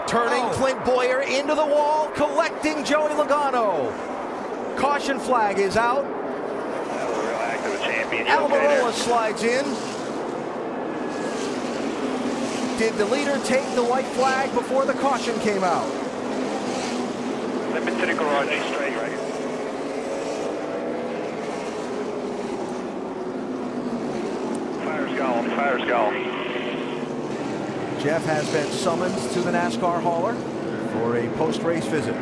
Turning Clint Boyer into the wall, collecting Joey Logano. Caution flag is out. Almirola slides in. Did the leader take the white flag before the caution came out? Slip into the garage, straight right. Fire's gone, fire's gone. Jeff has been summoned to the NASCAR hauler for a post-race visit.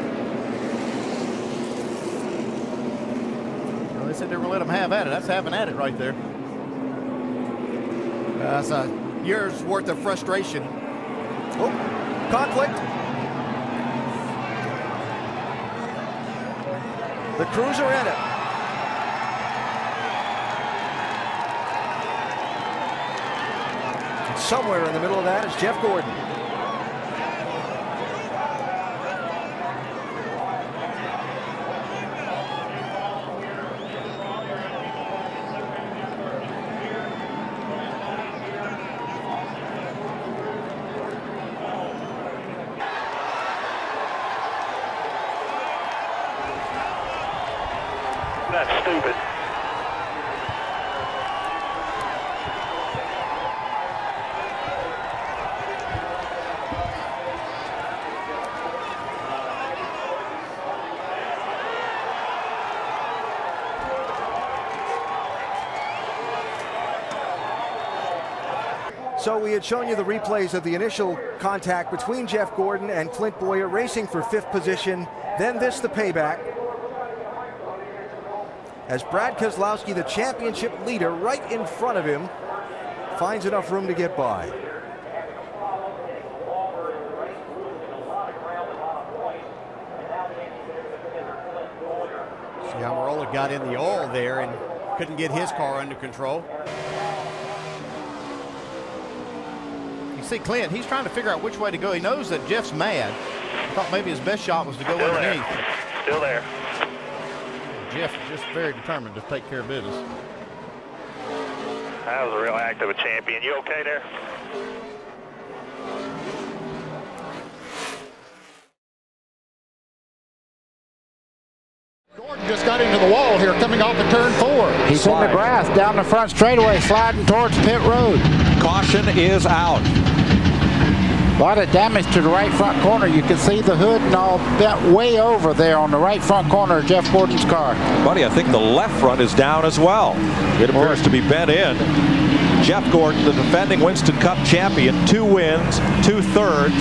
Well, they said they were going to let him have at it. That's having at it right there. That's a year's worth of frustration. Oh, conflict. The crews are in it. Somewhere in the middle of that is Jeff Gordon. That's stupid. So we had shown you the replays of the initial contact between Jeff Gordon and Clint Boyer racing for 5th position. Then this, the payback. As Brad Keselowski, the championship leader, right in front of him, finds enough room to get by. See how Almirola got in the oil there and couldn't get his car under control. You see Clint, he's trying to figure out which way to go. He knows that Jeff's mad. I thought maybe his best shot was to go underneath. Still there. Jeff just very determined to take care of business. That was a real act of a champion. You okay there? Gordon just got into the wall here coming off of turn 4. He's in the grass down the front straightaway sliding towards pit road. Caution is out. A lot of damage to the right front corner. You can see the hood and all bent way over there on the right front corner of Jeff Gordon's car. Buddy, I think the left front is down as well. It appears to be bent in. Jeff Gordon, the defending Winston Cup champion, 2 wins, 2/3,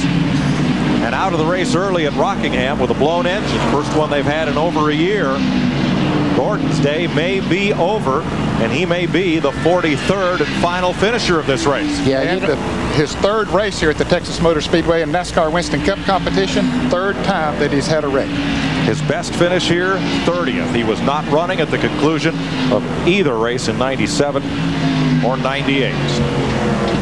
and out of the race early at Rockingham with a blown engine. First one they've had in over a year. Gordon's day may be over, and he may be the 43rd and final finisher of this race. Yeah, And his 3rd race here at the Texas Motor Speedway in NASCAR Winston Cup competition, 3rd time that he's had a wreck. His best finish here, 30th. He was not running at the conclusion of either race in 97 or 98.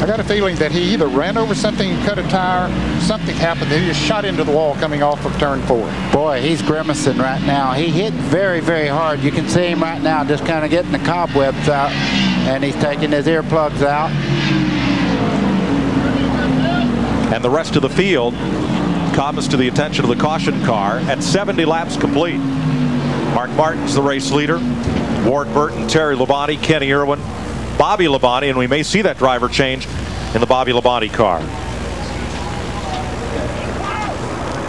I got a feeling that he either ran over something and cut a tire, something happened, that he just shot into the wall coming off of turn 4. boy, he's grimacing right now. He hit very, very hard. You can see him right now just kind of getting the cobwebs out, and he's taking his earplugs out. And the rest of the field comes to the attention of the caution car at 70 laps complete. Mark Martin's the race leader. Ward Burton, Terry Labonte, Kenny Irwin, Bobby Labonte, and we may see that driver change in the Bobby Labonte car.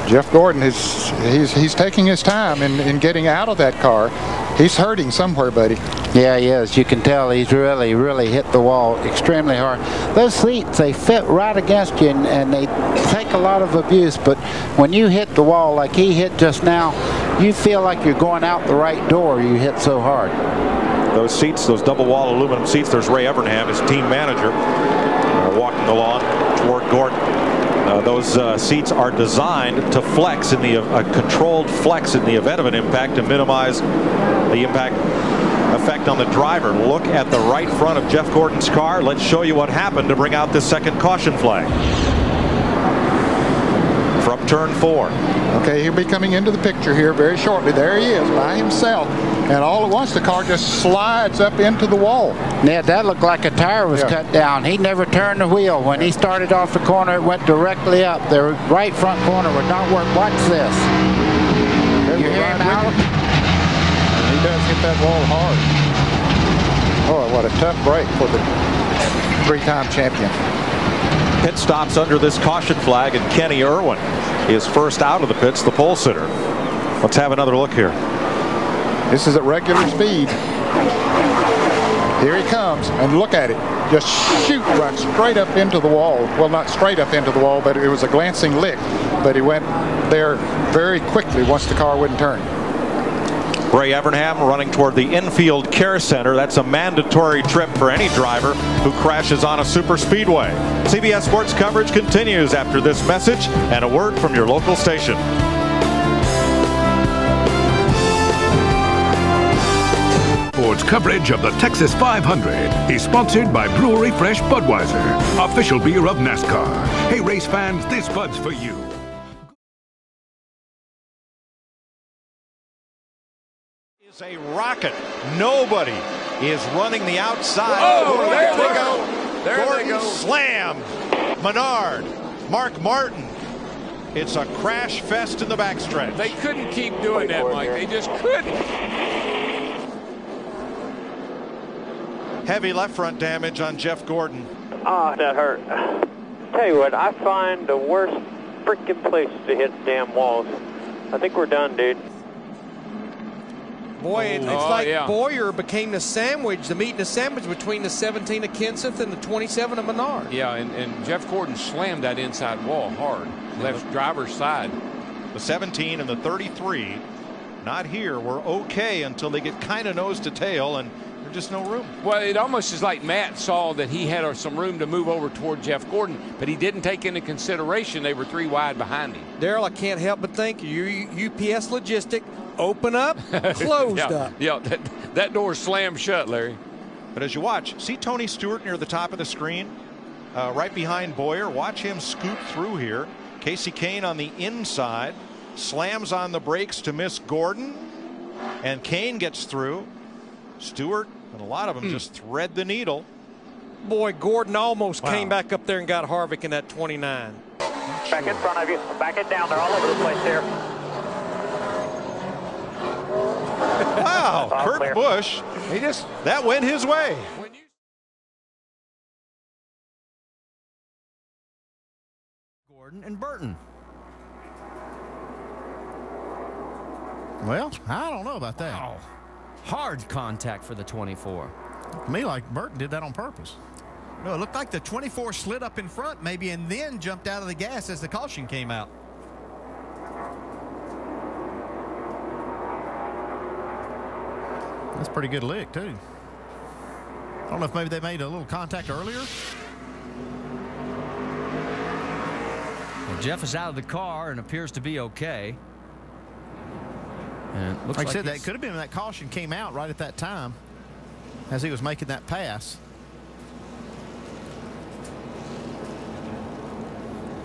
Jeff Gordon he's taking his time in getting out of that car. He's hurting somewhere, buddy. Yeah, he is. You can tell he's really hit the wall extremely hard. Those seats, they fit right against you, and they take a lot of abuse, but when you hit the wall like he hit just now, you feel like you're going out the right door. You hit so hard. Those seats, those double wall aluminum seats, there's Ray Evernham, his team manager, walking along toward Gordon. Those seats are designed to flex in the controlled flex in the event of an impact to minimize the impact effect on the driver. Look at the right front of Jeff Gordon's car. Let's show you what happened to bring out this second caution flag. from turn 4. Okay, he'll be coming into the picture here very shortly. There he is by himself. And all at once the car just slides up into the wall. Yeah, that looked like a tire was cut down. He never turned the wheel. When he started off the corner, it went directly up. The right front corner would not work. Watch this. You hear him out? And he does hit that wall hard. Oh, what a tough break for the 3-time champion. Pit stops under this caution flag, and Kenny Irwin is first out of the pits, the pole sitter. Let's have another look here. This is at regular speed. Here he comes, and look at it. Just shoot right straight up into the wall. Well, not straight up into the wall, but it was a glancing lick. But he went there very quickly once the car wouldn't turn. Ray Evernham running toward the infield care center. That's a mandatory trip for any driver who crashes on a super speedway. CBS Sports coverage continues after this message and a word from your local station. Sports coverage of the Texas 500 is sponsored by Brewery Fresh Budweiser, official beer of NASCAR. Hey, race fans, this Bud's for you. Is a rocket. Nobody is running the outside. Oh, there they go. There Gordon they go. Slammed. Menard. Mark Martin. It's a crash fest in the backstretch. They couldn't keep doing that, Mike. They just couldn't. Heavy left front damage on Jeff Gordon. Ah, that hurt. Tell you what, I find the worst freaking places to hit damn walls. I think we're done, dude. Boy, it's like Boyer became the sandwich, the meat and the sandwich between the 17 of Kenseth and the 27 of Menard. Yeah, and Jeff Gordon slammed that inside wall hard, left driver's side. The 17 and the 33, not here. We're okay until they get kind of nose to tail, and there's just no room. Well, it almost is like Matt saw that he had some room to move over toward Jeff Gordon, but he didn't take into consideration they were 3 wide behind him. Daryl, I can't help but think UPS Logistic, open up, closed up. Yeah, that door slammed shut, Larry. But as you watch, see Tony Stewart near the top of the screen, right behind Boyer. Watch him scoot through here. Casey Kane on the inside, slams on the brakes to miss Gordon, and Kane gets through. Stewart and a lot of them just thread the needle. Boy, Gordon almost came back up there and got Harvick in that 29. Back in front of you. Back it down. They're all over the place here. Wow, Kurt clear. Busch, that went his way. Gordon and Burton. Well, I don't know about that. Wow. Hard contact for the 24. To me, like Burton did that on purpose. No, it looked like the 24 slid up in front maybe and then jumped out of the gas as the caution came out. That's a pretty good lick, too. I don't know if maybe they made a little contact earlier. Well, Jeff is out of the car and appears to be okay. And it looks like I said, he's... that could have been that caution came out right at that time as he was making that pass.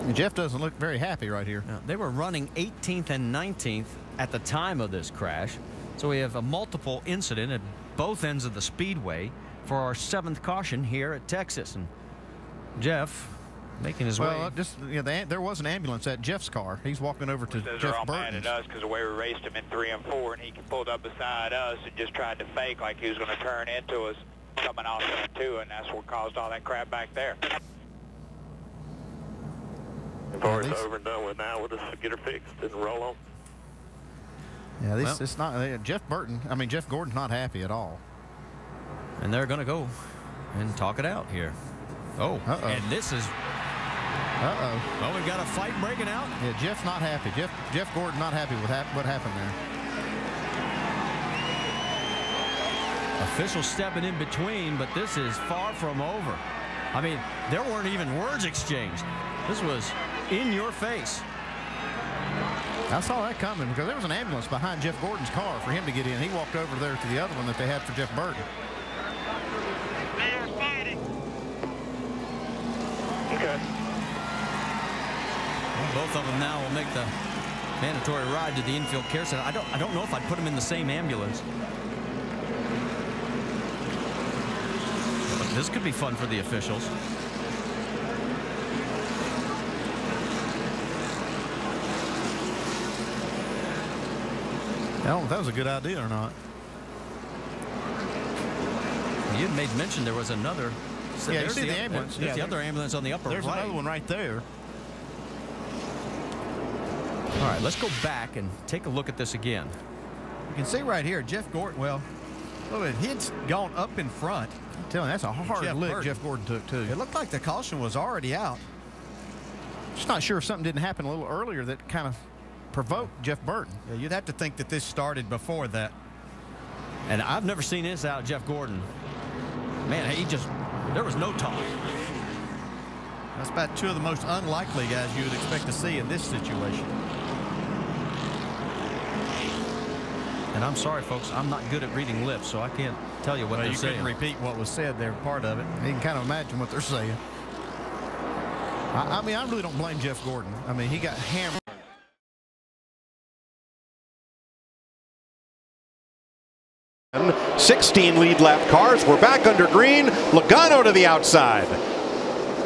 And Jeff doesn't look very happy right here. Now, they were running 18th and 19th at the time of this crash. So we have a multiple incident at both ends of the speedway for our 7th caution here at Texas. And Jeff making his way. Well, just there was an ambulance at Jeff's car. He's walking over to Jeff Burton's. Mad at us because the way we raced him in 3 and 4, and he pulled up beside us and just tried to fake like he was going to turn into us coming off turn 2, and that's what caused all that crap back there. Before it's over and done with now, we'll just get her fixed and roll on. Yeah, it's not Jeff Gordon's not happy at all. And they're going to go and talk it out here. Oh, and this is. Oh, we've got a fight breaking out. Yeah, Jeff's not happy. Jeff Gordon not happy with what happened there. Officials stepping in between, but this is far from over. I mean, there weren't even words exchanged. This was in your face. I saw that coming because there was an ambulance behind Jeff Gordon's car for him to get in. He walked over there to the other one that they had for Jeff Burton. Okay. both of them now will make the mandatory ride to the infield care center. I don't know if I'd put them in the same ambulance. But this could be fun for the officials. I don't know if that was a good idea or not. You had made mention there was another. So yeah, you see the ambulance. There's the other ambulance on the upper right. There's another one right there. All right, let's go back and take a look at this again. You can see right here, Jeff Gordon, well, hits gone up in front. I'm telling you, that's a hard lick Jeff Gordon took, too. It looked like the caution was already out. Just not sure if something didn't happen a little earlier that kind of provoked Jeff Burton. Yeah, you'd have to think that this started before that. And I've never seen this out, Jeff Gordon. Man, there was no talk. That's about two of the most unlikely guys you would expect to see in this situation. And I'm sorry, folks, I'm not good at reading lips, so I can't tell you what they're saying. You couldn't repeat what was said there, part of it. You can kind of imagine what they're saying. I mean, I really don't blame Jeff Gordon. I mean, he got hammered. 16 lead lap cars. We're back under green. Logano to the outside.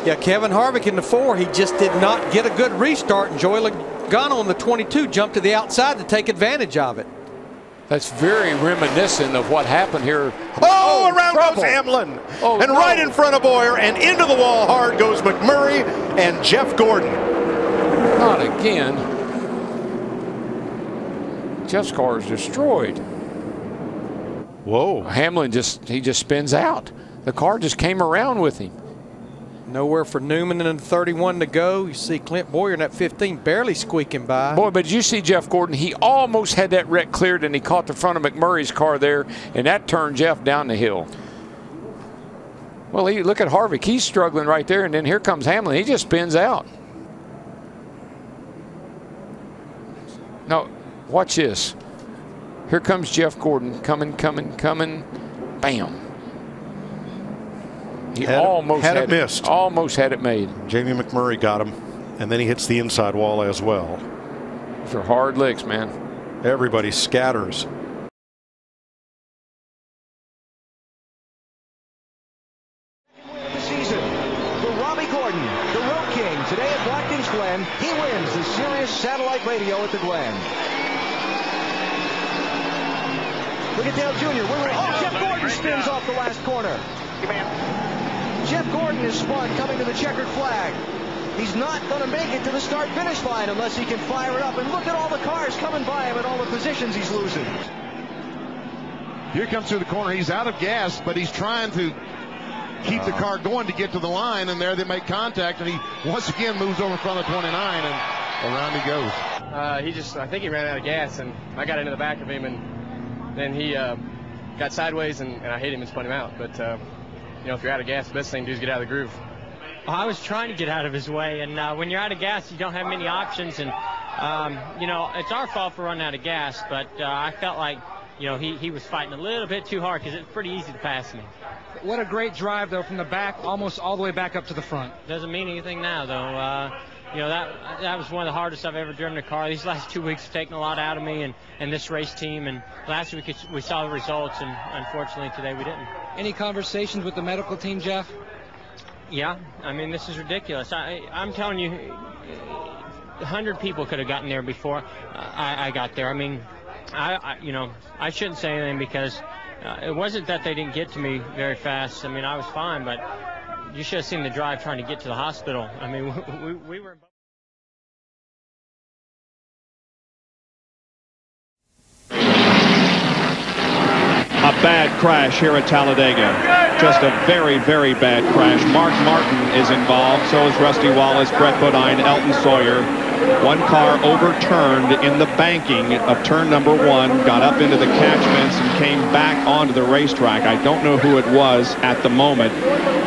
Yeah, Kevin Harvick in the 4. He just did not get a good restart, and Joey Logano in the 22 jumped to the outside to take advantage of it. That's very reminiscent of what happened here. Oh, around goes Hamlin. Oh, and right in front of Boyer, and into the wall hard goes McMurray and Jeff Gordon. Not again. Jeff's car is destroyed. Whoa. Hamlin he just spins out. The car just came around with him. Nowhere for Newman and 31 to go. You see Clint Boyer in that 15 barely squeaking by. Boy, but did you see Jeff Gordon? He almost had that wreck cleared, and he caught the front of McMurray's car there, and that turned Jeff down the hill. Well, look at Harvick. He's struggling right there, and then here comes Hamlin. He just spins out. No, watch this. Here comes Jeff Gordon coming. Bam. He almost had it missed. Almost had it made. Jamie McMurray got him, and then he hits the inside wall as well. Those are hard licks, man. Everybody scatters. Win of the season for Robbie Gordon, the Road King. Today at Watkins Glen, he wins the Sirius Satellite Radio at the Glen. Look at Dale Jr. Oh, Jeff Gordon spins off the last corner. Jeff Gordon is spun coming to the checkered flag. He's not going to make it to the start-finish line unless he can fire it up. And look at all the cars coming by him and all the positions he's losing. Here comes through the corner. He's out of gas, but he's trying to keep the car going to get to the line, and there they make contact, and he once again moves over in front of 29, and around he goes. I think he ran out of gas, and I got into the back of him, and then he got sideways, and I hit him and spun him out. But you know, if you're out of gas, the best thing to do is get out of the groove. Well, I was trying to get out of his way, and when you're out of gas, you don't have many options, and you know, it's our fault for running out of gas, but I felt like, you know, he was fighting a little bit too hard because it's pretty easy to pass me. What a great drive, though, from the back almost all the way back up to the front. Doesn't mean anything now, though. You know, that was one of the hardest I've ever driven a car. These last 2 weeks have taken a lot out of me and this race team. And last week we saw the results, and unfortunately today we didn't. Any conversations with the medical team, Jeff? Yeah, I mean, this is ridiculous. I'm telling you, 100 people could have gotten there before I got there. I mean, you know, I shouldn't say anything because it wasn't that they didn't get to me very fast. I mean, I was fine, but you should have seen the drive trying to get to the hospital. I mean, we were... A bad crash here at Talladega. Just a very, very bad crash. Mark Martin is involved. So is Rusty Wallace, Brett Bodine, Elton Sawyer. One car overturned in the banking of turn number 1, got up into the catchments and came back onto the racetrack. I don't know who it was at the moment,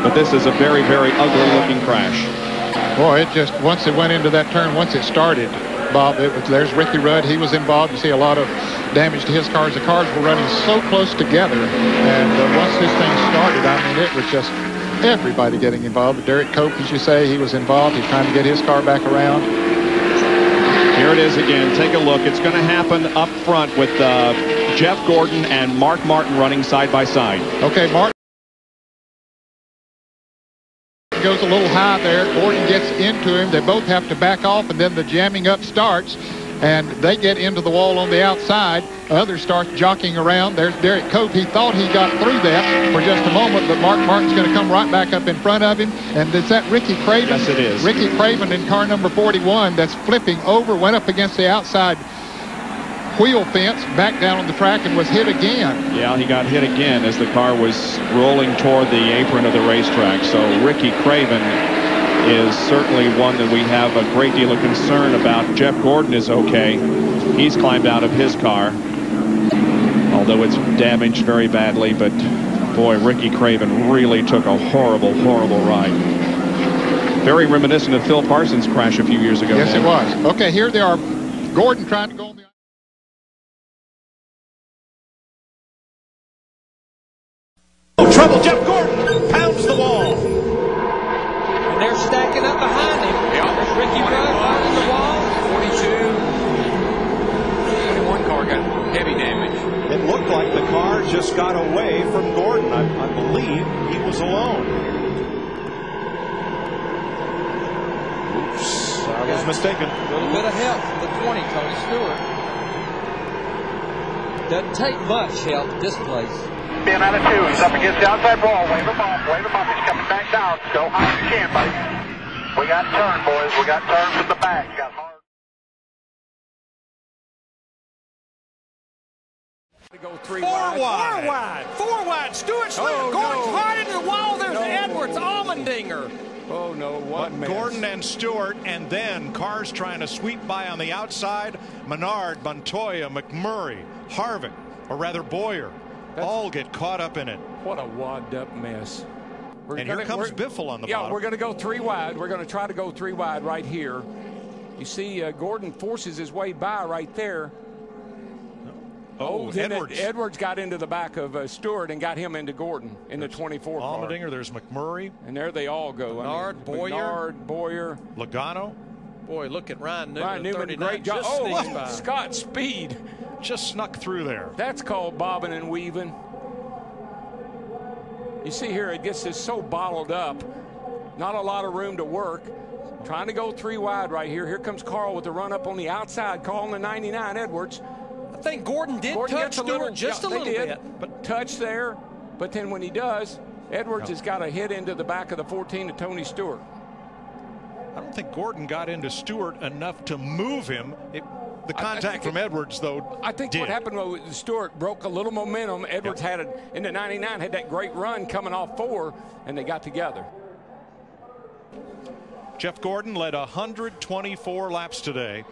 but this is a very, very ugly looking crash. Boy, it just, once it went into that turn, once it started, Bob, there's Ricky Rudd. He was involved. You see a lot of damage to his cars. The cars were running so close together, and once this thing started, I mean, it was just everybody getting involved. Derek Cope, as you say, he was involved. He's trying to get his car back around. Here it is again. Take a look. It's going to happen up front with Jeff Gordon and Mark Martin running side by side. Okay, Martin goes a little high there. Gordon gets into him. They both have to back off, and then the jamming up starts, and they get into the wall on the outside. Others start jockeying around. There's Derek Cope. He thought he got through that for just a moment, but Mark Martin's going to come right back up in front of him. And is that Ricky Craven? Yes, it is. Ricky Craven in car number 41 that's flipping over, went up against the outside wheel fence, back down on the track, and was hit again. Yeah, he got hit again as the car was rolling toward the apron of the racetrack. So Ricky Craven is certainly one that we have a great deal of concern about. Jeff Gordon is okay. He's climbed out of his car, although it's damaged very badly. But boy, Ricky Craven really took a horrible, horrible ride. Very reminiscent of Phil Parsons' crash a few years ago. Yes, it was. Okay, here they are. Gordon trying to go on the trouble. Jeff Gordon pounds the wall. And they're stacking up behind him. Yeah. There's Ricky pounding the wall. 42. 21 car got heavy damage. It looked like the car just got away from Gordon. I believe he was alone. Oops, I was mistaken. A little bit of help from the 20, Tony Stewart. Doesn't take much help at this place. Being out of 2, he's up against the outside wall. Wave him off, he's coming back down. Go high as you can, buddy. We got turn, boys. We got turn from the back. Got hard. To go 3 Four wide. wide. 4 wide. Stewart Slater. Oh, Gordon's no. hard into the wall. There's No. Edwards. Almendinger. Oh, no. What But mess. Gordon and Stewart, and then cars trying to sweep by on the outside. Menard, Montoya, McMurray, Harvick, or rather Boyer, all get caught up in it. What a wadded up mess. And here comes Biffle on the bottom. Yeah, we're going to go 3 wide. We're going to try to go 3 wide right here. You see Gordon forces his way by right there. Then Edwards. Edwards got into the back of Stewart and got him into Gordon in the 24 car. Allmendinger, there's McMurray. And there they all go. Menard, Boyer. Logano. Boy, look at Ryan Newman. Ryan Newman, 39, great job. just sneaks by. Scott Speed. Just snuck through there. That's called bobbing and weaving. You see here, it gets this so bottled up. Not a lot of room to work. Trying to go 3 wide right here. Here comes Carl with the run up on the outside. Carl in the 99, Edwards. I think Gordon did touch Stewart just a little bit. But touch there. But then when he does, Edwards has got a hit into the back of the 14 to Tony Stewart. I don't think Gordon got into Stewart enough to move him. The contact from Edwards, though, I think what happened was Stewart broke a little momentum. Edwards had it in the 99, had that great run coming off 4, and they got together. Jeff Gordon led 124 laps today.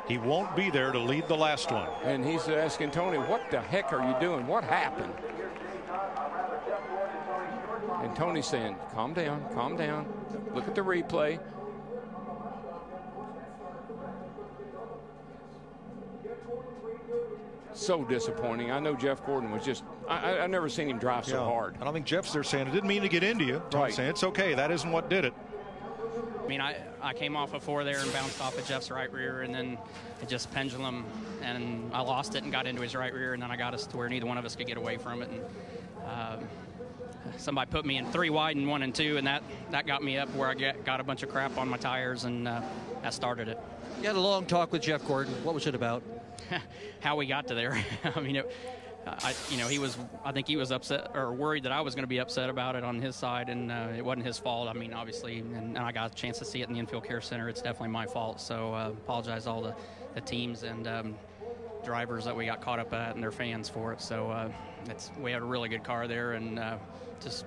He won't be there to lead the last one. And he's asking Tony, what the heck are you doing? What happened? And Tony's saying, calm down, calm down. Look at the replay. So disappointing. I know Jeff Gordon was just, I've never seen him drive so hard. I don't think Jeff's there saying, I didn't mean to get into you. Right. Saying, it's okay. That isn't what did it. I mean, I came off a 4 there and bounced off of Jeff's right rear, and then it just pendulum, and I lost it and got into his right rear, and then I got us to where neither one of us could get away from it. And somebody put me in 3 wide and 1 and 2, and that got me up where I got a bunch of crap on my tires, and that started it. You had a long talk with Jeff Gordon. What was it about? How we got to there. I mean, I think he was upset or worried that I was going to be upset about it on his side, and it wasn't his fault. I mean, obviously, and I got a chance to see it in the infield care center. It's definitely my fault. So apologize to all the teams and drivers that we got caught up at and their fans for it. So we had a really good car there, and just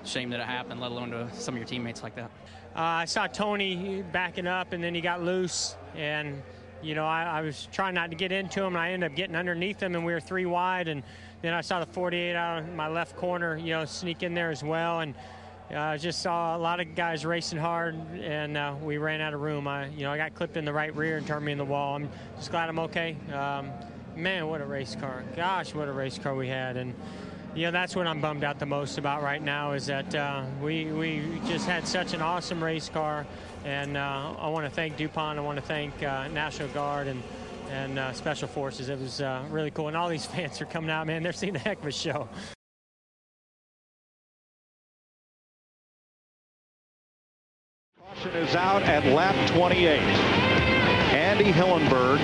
shame that it happened, let alone to some of your teammates like that. I saw Tony backing up, and then he got loose, and I was trying not to get into him, and I ended up getting underneath him, and we were 3 wide, and then I saw the 48 out of my left corner, sneak in there as well, and just saw a lot of guys racing hard, and we ran out of room. I got clipped in the right rear and turned me in the wall. I'm just glad I'm okay. Man, what a race car. Gosh, what a race car we had. And You know, that's what I'm bummed out the most about right now is that we just had such an awesome race car, and I want to thank DuPont. I want to thank National Guard and Special Forces. It was really cool, and all these fans are coming out, man. They're seeing a heck of a show. Caution is out at lap 28. Andy Hillenberg,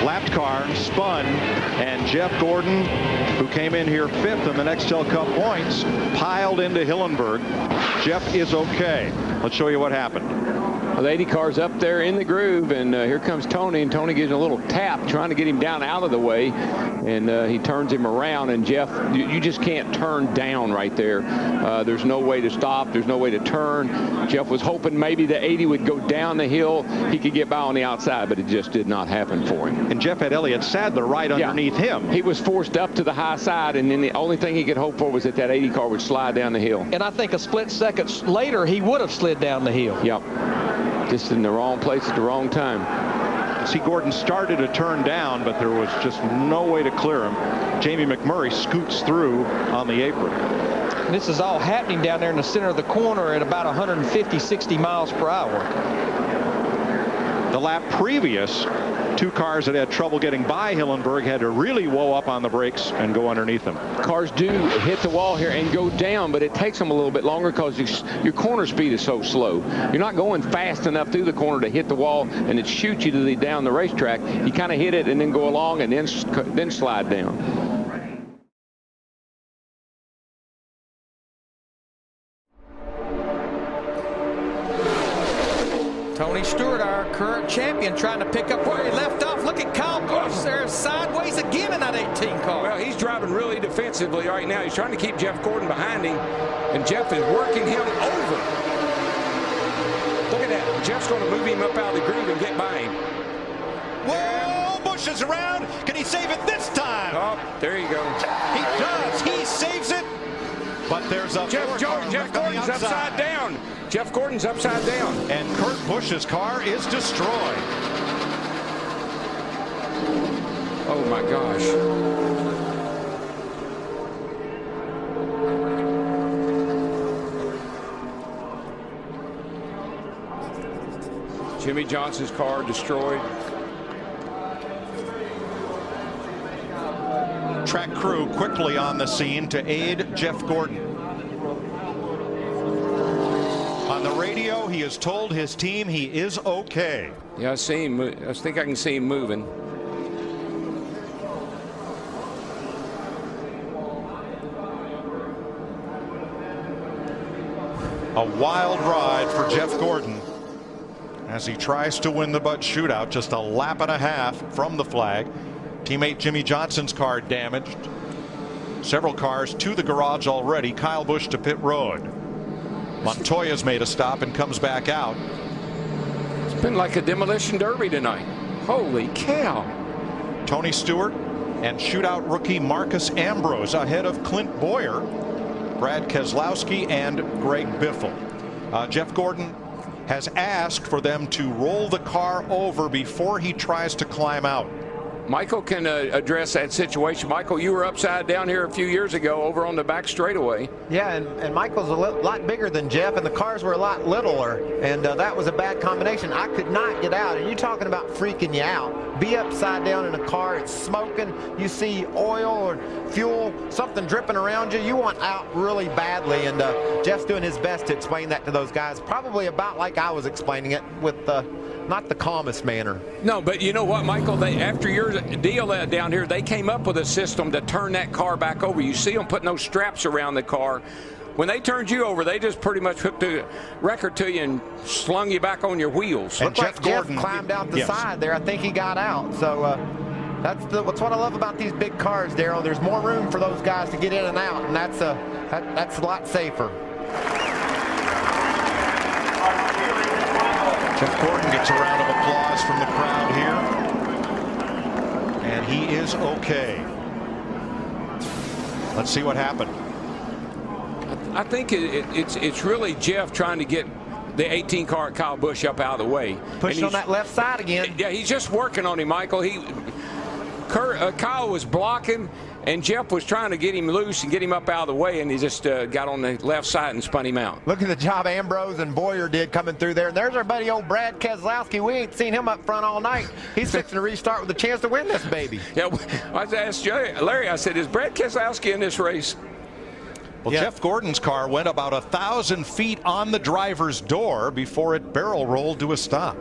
lapped car, spun, and Jeff Gordon, who came in here 5th in the Nextel Cup points, piled into Hillenberg. Jeff is okay. Let's show you what happened. Well, the 80 car's up there in the groove, and here comes Tony, and Tony gives a little tap trying to get him down out of the way, and he turns him around, and Jeff, you just can't turn down right there. There's no way to stop. There's no way to turn. Jeff was hoping maybe the 80 would go down the hill. He could get by on the outside, but it just did not happen for him. And Jeff had Elliott Sadler right underneath him. He was forced up to the high side, and then the only thing he could hope for was that that 80 car would slide down the hill. And I think a split second later, he would have slid down the hill. Yep. Just in the wrong place at the wrong time. See, Gordon started to turn down, but there was just no way to clear him. Jamie McMurray scoots through on the apron. And this is all happening down there in the center of the corner at about 150, 60 miles per hour. The lap previous, 2 cars that had trouble getting by Hillenberg had to really woe up on the brakes and go underneath them. Cars do hit the wall here and go down, but it takes them a little bit longer because your corner speed is so slow. You're not going fast enough through the corner to hit the wall and it shoots you down the racetrack. You kind of hit it and then go along and then slide down. Tony Stewart, our current champion, trying to pick up where he left off. Look at Kyle Busch there, sideways again in that 18 car. Well, he's driving really defensively right now. He's trying to keep Jeff Gordon behind him, and Jeff is working him over. Look at that. Jeff's going to move him up out of the groove and get by him. Whoa, Busch is around. Can he save it this time? Oh, there you go. He does. He saves it. But there's a Jeff Gordon's upside down. Jeff Gordon's upside down. And Kurt Busch's car is destroyed. Oh, my gosh. Jimmy Johnson's car destroyed. Track crew quickly on the scene to aid Jeff Gordon. On the radio, he has told his team he is okay. Yeah, I see him. I think I can see him moving. A wild ride for Jeff Gordon as he tries to win the Bud Shootout, just a lap and a half from the flag. Teammate Jimmy Johnson's car damaged. Several cars to the garage already. Kyle Busch to pit road. Montoya's made a stop and comes back out. It's been like a demolition derby tonight. Holy cow. Tony Stewart and shootout rookie Marcus Ambrose ahead of Clint Boyer, Brad Keselowski, and Greg Biffle. Jeff Gordon has asked for them to roll the car over before he tries to climb out. Michael can address that situation. Michael, you were upside down here a few years ago over on the back straightaway. Yeah, and Michael's a lot bigger than Jeff, and the cars were a lot littler, and that was a bad combination. I could not get out, and you're talking about freaking you out. Be upside down in a car, it's smoking, you see oil or fuel, something dripping around you, you want out really badly, and Jeff's doing his best to explain that to those guys, probably about like I was explaining it, with not the calmest manner. No, but you know what, Michael? After your deal down here, they came up with a system to turn that car back over. You see them putting those straps around the car. When they turned you over, they just pretty much hooked a record to you and slung you back on your wheels. And Jeff climbed out the side there. I think he got out. So that's what I love about these big cars, Darrell. There's more room for those guys to get in and out, and that's a lot safer. Jeff Gordon gets a round of applause from the crowd here. And he is okay. Let's see what happened. I think it's really Jeff trying to get the 18 car at Kyle Busch up out of the way. Pushing on that left side again. Yeah, he's just working on him, Michael. Kyle was blocking, and Jeff was trying to get him loose and get him up out of the way, and he just got on the left side and spun him out. Look at the job Ambrose and Boyer did coming through there. And there's our buddy old Brad Keselowski. We ain't seen him up front all night. He's fixing to restart with a chance to win this baby. Yeah, I asked Larry, I said, is Brad Keselowski in this race? Well, Jeff Gordon's car went about 1,000 feet on the driver's door before it barrel rolled to a stop.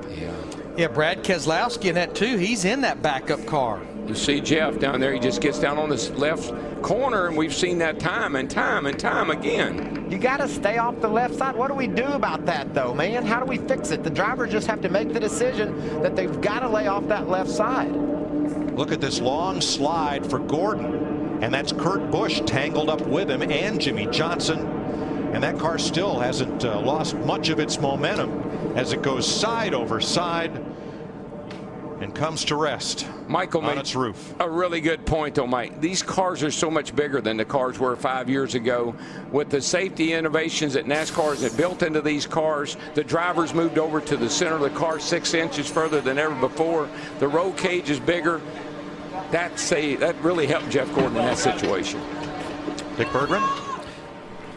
Yeah, Brad Keselowski in that too. He's in that backup car. You see Jeff down there. He just gets down on this left corner, and we've seen that time and time and time again. You got to stay off the left side. What do we do about that, though, man? How do we fix it? The drivers just have to make the decision that they've got to lay off that left side. Look at this long slide for Gordon. And that's Kurt Busch tangled up with him and Jimmy Johnson. And that car still hasn't lost much of its momentum as it goes side over side and comes to rest Michael on made its roof. A really good point, though, Mike. These cars are so much bigger than the cars were 5 years ago. With the safety innovations that NASCAR has built into these cars, the drivers moved over to the center of the car 6 inches further than ever before. The roll cage is bigger. That really helped Jeff Gordon in that situation. Dick Berggren.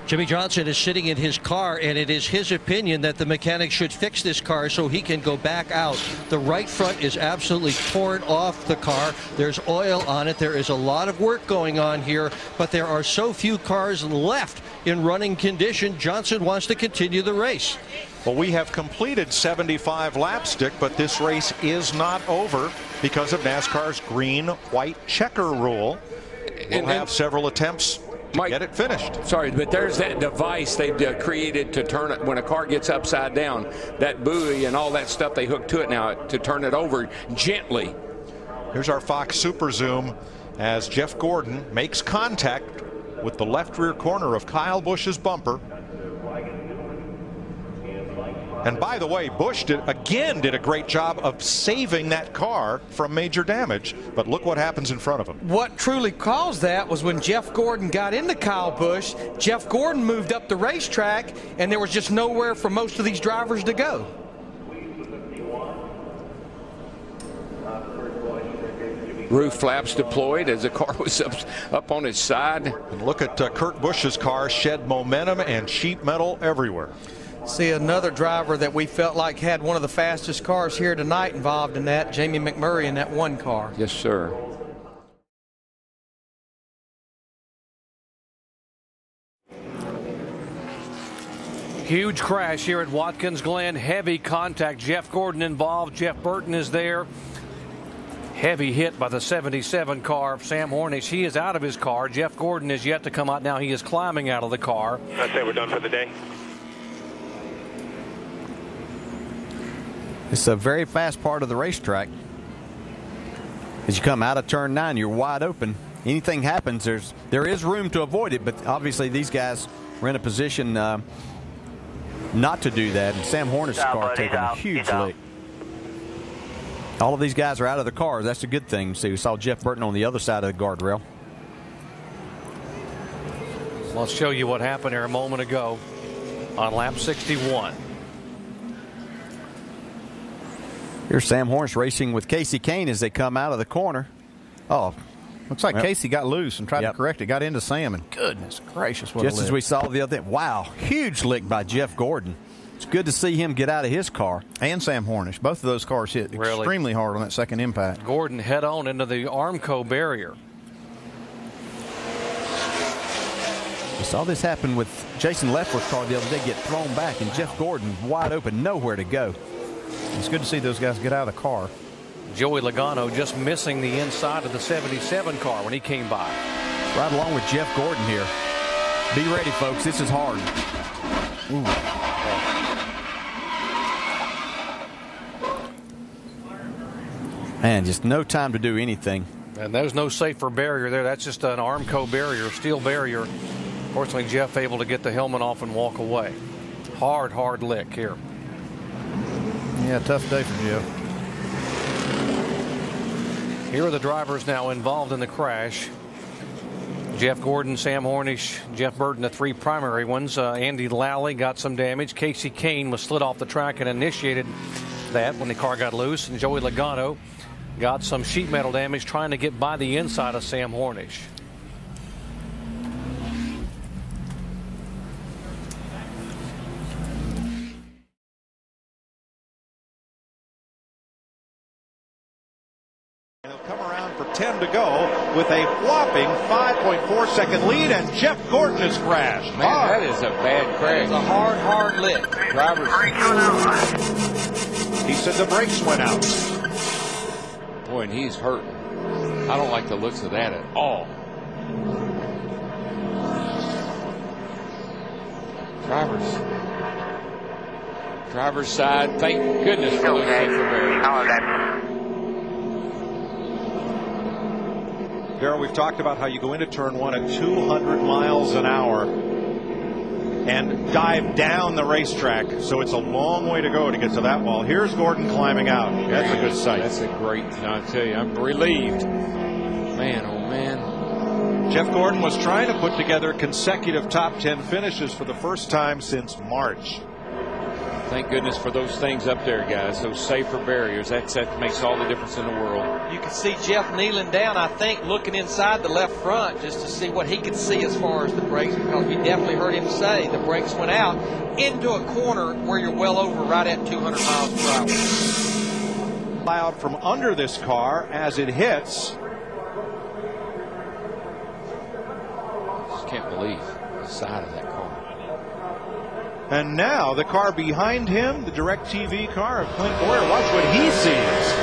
Jimmy Johnson is sitting in his car, and it is his opinion that the mechanic should fix this car so he can go back out. The right front is absolutely torn off the car. There's oil on it. There is a lot of work going on here, but there are so few cars left in running condition. Johnson wants to continue the race. Well, we have completed 75 laps, Dick, but this race is not over because of NASCAR's green-white checker rule. We'll have several attempts to get it finished. Sorry, but there's that device they've created to turn it when a car gets upside down. That buoy and all that stuff they hook to it now to turn it over gently. Here's our Fox Super Zoom as Jeff Gordon makes contact with the left rear corner of Kyle Busch's bumper. And by the way, Busch did a great job of saving that car from major damage. But look what happens in front of him. What truly caused that was when Jeff Gordon got into Kyle Busch, Jeff Gordon moved up the racetrack, and there was just nowhere for most of these drivers to go. Roof flaps deployed as the car was up on its side. And look at Kurt Busch's car shed momentum and sheet metal everywhere. See another driver that we felt like had one of the fastest cars here tonight involved in that, Jamie McMurray in that one car. Yes, sir. Huge crash here at Watkins Glen. Heavy contact. Jeff Gordon involved. Jeff Burton is there. Heavy hit by the 77 car of Sam Hornish. He is out of his car. Jeff Gordon is yet to come out now. He is climbing out of the car. I'd say we're done for the day. It's a very fast part of the racetrack. As you come out of turn 9, you're wide open. Anything happens, there is room to avoid it, but obviously these guys were in a position not to do that. And Sam Hornish's car taking a huge lick. All of these guys are out of the cars. That's a good thing. See, we saw Jeff Burton on the other side of the guardrail. I'll show you what happened here a moment ago on lap 61. Here's Sam Hornish racing with Casey Kane as they come out of the corner. Oh, looks like Casey got loose and tried to correct it. Got into Sam, and goodness gracious, what just a as we saw the other day. Wow, huge lick by Jeff Gordon. It's good to see him get out of his car. And Sam Hornish. Both of those cars hit extremely hard on that second impact. Gordon head on into the Armco barrier. We saw this happen with Jason Leffler's car the other day, get thrown back, and Jeff Gordon wide open, nowhere to go. It's good to see those guys get out of the car. Joey Logano just missing the inside of the 77 car when he came by. Right along with Jeff Gordon here. Be ready, folks. This is hard. Ooh. Man, just no time to do anything. And there's no safer barrier there. That's just an Armco barrier, steel barrier. Fortunately, Jeff able to get the helmet off and walk away. Hard lick here. Yeah, tough day for Jeff. Here are the drivers now involved in the crash. Jeff Gordon, Sam Hornish, Jeff Burton, the three primary ones. Andy Lally got some damage. Casey Kane was slid off the track and initiated that when the car got loose. And Joey Logano got some sheet metal damage trying to get by the inside of Sam Hornish. 10 to go with a whopping 5.4-second lead, and Jeff Gordon has crashed. Man, that is a bad crash. It's a hard lick. He said the brakes went out. Boy, and he's hurting. I don't like the looks of that at all. Driver's side. Thank goodness for those safer barriers. Darrell, we've talked about how you go into turn 1 at 200 miles an hour and dive down the racetrack, so it's a long way to go to get to that wall. Here's Gordon climbing out. That's a good sight. That's a great, I'll tell you, I'm relieved. Man, oh man. Jeff Gordon was trying to put together consecutive top 10 finishes for the first time since March. Thank goodness for those things up there, guys. Those safer barriers. That makes all the difference in the world. You can see Jeff kneeling down, I think, looking inside the left front just to see what he could see as far as the brakes, because we definitely heard him say the brakes went out into a corner where you're well over right at 200 miles per hour. Cloud from under this car as it hits. Just can't believe the side of that car. And now the car behind him, the DirecTV car of Clint Boyer. Watch what he sees.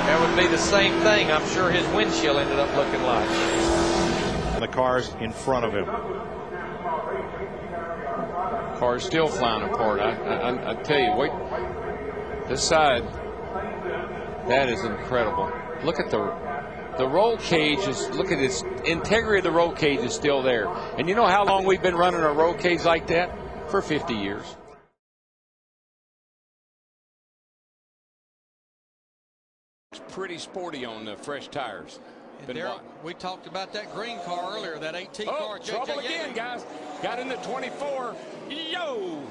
That would be the same thing. I'm sure his windshield ended up looking like. And the car's in front of him. Car's still flying apart. I tell you, wait. This side, that is incredible. Look at the roll cage look at this integrity of the roll cage is still there. And you know how long we've been running a roll cage like that? For 50 years. It's pretty sporty on the fresh tires. We talked about that green car earlier, that AT car. Trouble again, guys. Got into 24. Yo!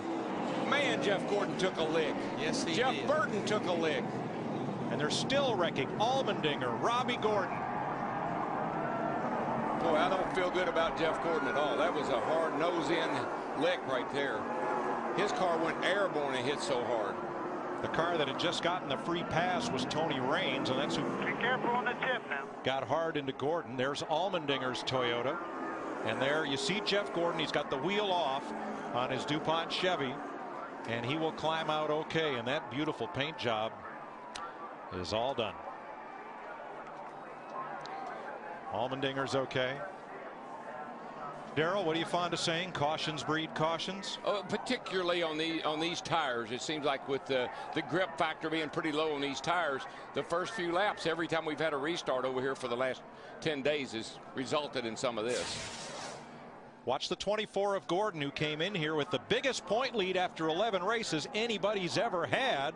Man, Jeff Gordon took a lick. Yes, he did. Jeff Burton took a lick. And they're still wrecking Allmendinger, Robbie Gordon. Boy, I don't feel good about Jeff Gordon at all. That was a hard nose-in lick right there. His car went airborne and hit so hard. The car that had just gotten the free pass was Tony Raines, and that's who Be careful on the tip now. got hard into Gordon. There's Allmendinger's Toyota. And there you see Jeff Gordon. He's got the wheel off on his DuPont Chevy, and he will climb out okay. And that beautiful paint job is all done. Allmendinger's okay. Darrell, what are you fond of saying? Cautions breed cautions? Particularly on these tires. It seems like with the grip factor being pretty low on these tires, the first few laps, every time we've had a restart over here for the last 10 days, has resulted in some of this. Watch the 24 of Gordon, who came in here with the biggest point lead after 11 races anybody's ever had.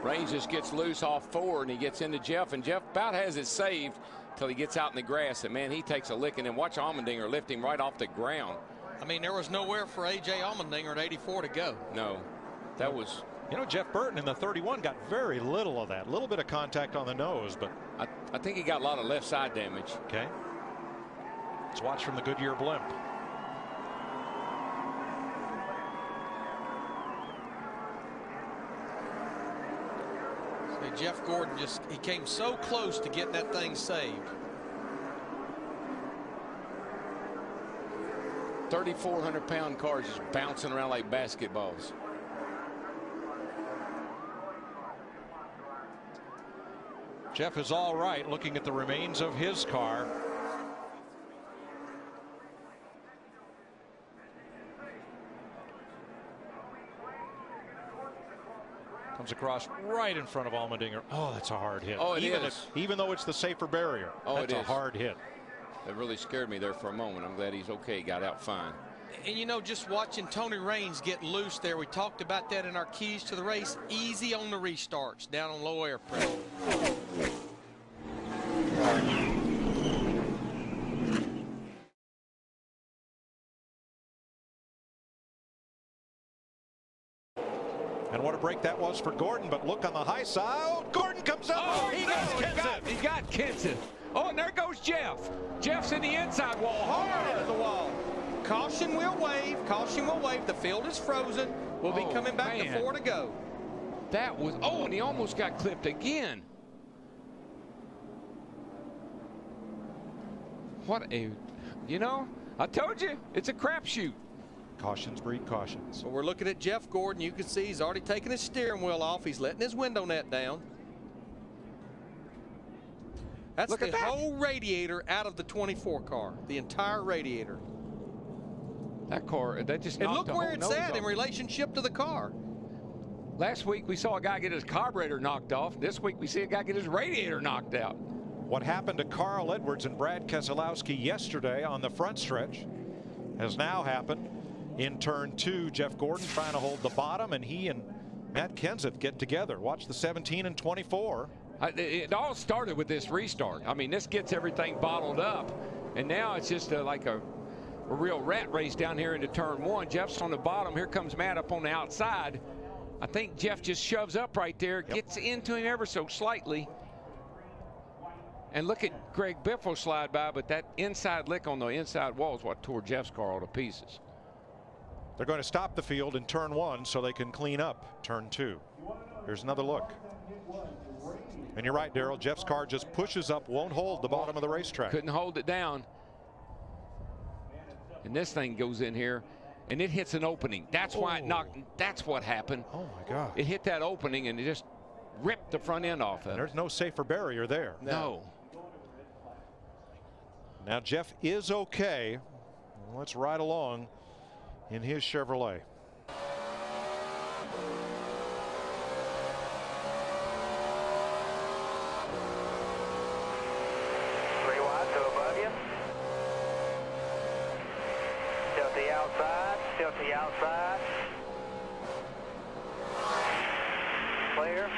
Raines just gets loose off 4 and he gets into Jeff, and Jeff about has it saved till he gets out in the grass, and man, he takes a lick, and then watch Allmendinger lift him right off the ground. I mean, there was nowhere for A.J. Allmendinger at 84 to go. No, that was. You know, Jeff Burton in the 31 got very little of that. A little bit of contact on the nose, but I think he got a lot of left side damage. Okay. Let's watch from the Goodyear blimp. Jeff Gordon he came so close to getting that thing saved. 3,400-pound cars just bouncing around like basketballs. Jeff is all right looking at the remains of his car. Comes across right in front of Allmendinger. Oh, that's a hard hit. Oh, it is. Even though it's the safer barrier. Oh, that's a hard hit. That really scared me there for a moment. I'm glad he's okay. He got out fine. And you know, just watching Tony Raines get loose there, we talked about that in our keys to the race. Easy on the restarts, down on low air pressure. And what a break that was for Gordon, but look on the high side. Oh, Gordon comes up. Oh, he got Kenson. Oh, and there goes Jeff. Jeff's in the inside wall, hard into the wall. Caution will wave. Caution will wave. The field is frozen. We'll be coming back to 4 to go. That was, and he almost got clipped again. What a, I told you, it's a crapshoot. Cautions breed cautions. So we're looking at Jeff Gordon. You can see he's already taken his steering wheel off. He's letting his window net down. That's the whole radiator out of the 24 car. The entire radiator. That car, that just and knocked look where it's at in relationship to the car. Last week we saw a guy get his carburetor knocked off. This week we see a guy get his radiator knocked out. What happened to Carl Edwards and Brad Keselowski yesterday on the front stretch has now happened in turn 2. Jeff Gordon trying to hold the bottom, and he and Matt Kenseth get together. Watch the 17 and 24. It all started with this restart. I mean, this gets everything bottled up, and now it's just like a real rat race down here into turn 1. Jeff's on the bottom. Here comes Matt up on the outside. I think Jeff just shoves up right there, gets into him ever so slightly. And look at Greg Biffle slide by, but that inside lick on the inside wall is what tore Jeff's car all to pieces. They're going to stop the field in turn 1 so they can clean up turn 2. Here's another look. And you're right, Darrell. Jeff's car just pushes up, won't hold the bottom of the racetrack. Couldn't hold it down. And this thing goes in here, and it hits an opening. That's why it knocked. That's what happened. Oh, my God. It hit that opening, and it just ripped the front end off of it. There's no safer barrier there. No. Now Jeff is okay. Let's ride along in his Chevrolet. 3 wide, so above you. Tilt the outside, tilt the outside. Clear.